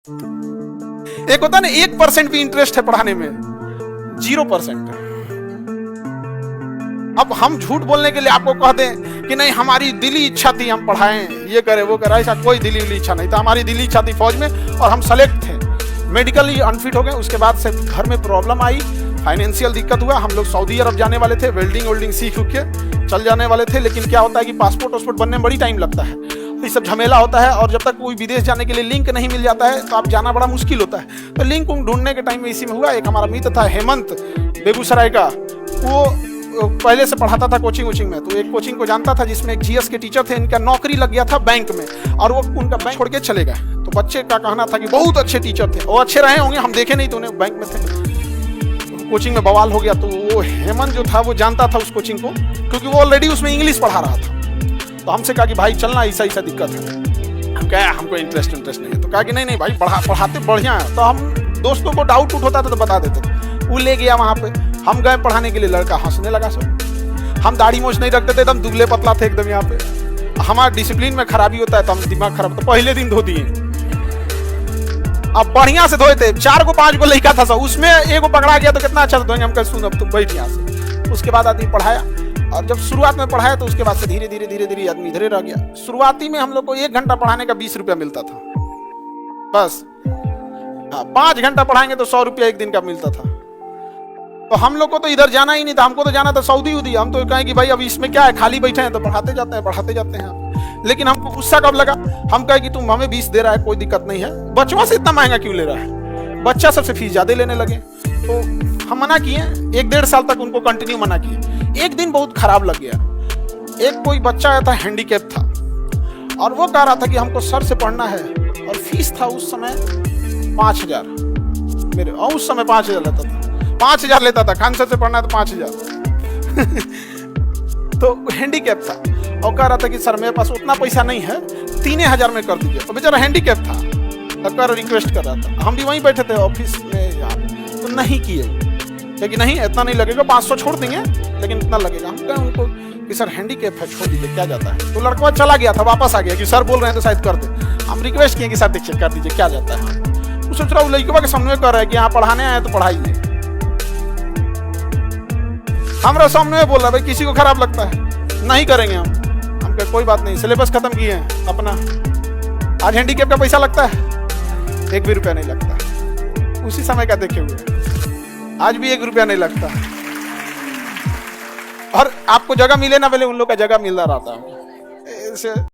एक होता है ना 1% भी इंटरेस्ट है पढ़ाने में, 0%। अब हम झूठ बोलने के लिए आपको कह दें कि नहीं हमारी दिली इच्छा थी हम पढ़ाएं, ये करे वो करे, ऐसा कोई दिली इच्छा नहीं था। हमारी दिली इच्छा थी फौज में और हम सेलेक्ट थे। मेडिकली अनफिट हो गए, उसके बाद से घर में प्रॉब्लम आई, फाइनेंशियल दिक्कत हुआ। हम लोग सऊदी अरब जाने वाले थे, वेल्डिंग सीख के चल जाने वाले थे, लेकिन क्या होता है कि पासपोर्ट बनने में बड़ी टाइम लगता है, ये सब झमेला होता है। और जब तक कोई विदेश जाने के लिए लिंक नहीं मिल जाता है तो आप जाना बड़ा मुश्किल होता है। तो लिंक ढूंढने के टाइम में इसी में हुआ। एक हमारा मित्र था हेमंत, बेगूसराय का, वो पहले से पढ़ाता था कोचिंग में, तो एक कोचिंग को जानता था जिसमें एक जीएस के टीचर थे, इनका नौकरी लग गया था बैंक में और वो उनका बैंक छोड़ के चले गए। तो बच्चे का कहना था कि बहुत अच्छे टीचर थे, वो अच्छे रहे होंगे, हम देखे नहीं तो उन्हें बैंक में थे। कोचिंग में बवाल हो गया, तो वो हेमंत जो था वो जानता था उस कोचिंग को, क्योंकि वो ऑलरेडी उसमें इंग्लिश पढ़ा रहा था। तो हमसे कहा कि भाई चलना, ऐसा दिक्कत है। हम कहा हमको इंटरेस्ट नहीं है। तो कहा कि नहीं भाई पढ़ाते बढ़िया है। तो हम दोस्तों को डाउट होता था तो बता देते थे। वो ले गया वहाँ पे, हम गए पढ़ाने के लिए, लड़का हंसने लगा सब। हम दाढ़ी मोछ नहीं रखते थे, एकदम दुबले पतला थे एकदम। यहाँ पे हमारा डिसिप्लिन में खराबी होता है तो हम दिमाग खराब, तो पहले दिन धो दिए। अब बढ़िया से धोए थे, 4 को 5 को लड़का था सब, उसमें एक को पकड़ा गया तो कितना अच्छा से धोएंगे। हम कह सुन अब तुम बैठ यहाँ से। उसके बाद आदमी पढ़ाया, और जब शुरुआत में पढ़ाया तो उसके बाद से धीरे धीरे आदमी इधरे रह गया। शुरुआती में हम लोग को 1 घंटा पढ़ाने का 20 रुपया मिलता था बस। 5 घंटा पढ़ाएंगे तो 100 रुपया एक दिन का मिलता था। तो हम लोग को तो इधर जाना ही नहीं था, हमको तो जाना था सऊदी उदी। हम तो कहें कि भाई अब इसमें क्या है, खाली बैठे हैं तो पढ़ाते जाते हैं। लेकिन हमको गुस्सा कब लगा, हम कहे कि तुम हमें 20 दे रहा है, कोई दिक्कत नहीं है, बच्चों से इतना महंगा क्यों ले रहा है। बच्चा सबसे फीस ज्यादा लेने लगे, तो हम मना किए। 1-1.5 साल तक उनको कंटिन्यू मना किए। एक दिन बहुत खराब लग गया। एक कोई बच्चा आया था, हैंडीकैप था, और वो कह रहा था कि हमको सर से पढ़ना है, और फीस था उस समय 5000 मेरे, और उस समय 5000 लेता था। 5000 लेता था, खान सर से पढ़ना है तो 5000 तो हैंडीकैप था और कह रहा था कि सर मेरे पास उतना पैसा नहीं है, 3000 में कर दीजिए। तो बेचारा हैंडीकैप था, कर रिक्वेस्ट कर रहा था। हम भी वहीं बैठे थे ऑफिस में यार, तो नहीं किए, क्योंकि नहीं इतना नहीं लगेगा, 500 छोड़ देंगे लेकिन इतना लगेगा। हम कहें उनको कि सर हैंडीकैप है, छोड़ दीजिए, क्या जाता है। तो लड़का चला गया था, वापस आ गया कि सर बोल रहे हैं तो शायद कर दे। हम रिक्वेस्ट किए कि सर देखिए कर दीजिए, क्या जाता है। वो सोच रहा, वो लड़का के सामने कर रहा है कि यहाँ पढ़ाने आए तो पढ़ाइए। हमारा सामने बोल रहा भाई किसी को खराब लगता है, नहीं करेंगे हम कहे कोई बात नहीं, सिलेबस खत्म किए हैं अपना। आज हैंडीकैप का पैसा लगता है, 1 भी रुपया नहीं लगता। उसी समय का देखे हुए आज भी 1 रुपया नहीं लगता। और आपको जगह मिले ना मिले, उन लोग का जगह मिलता रहता है।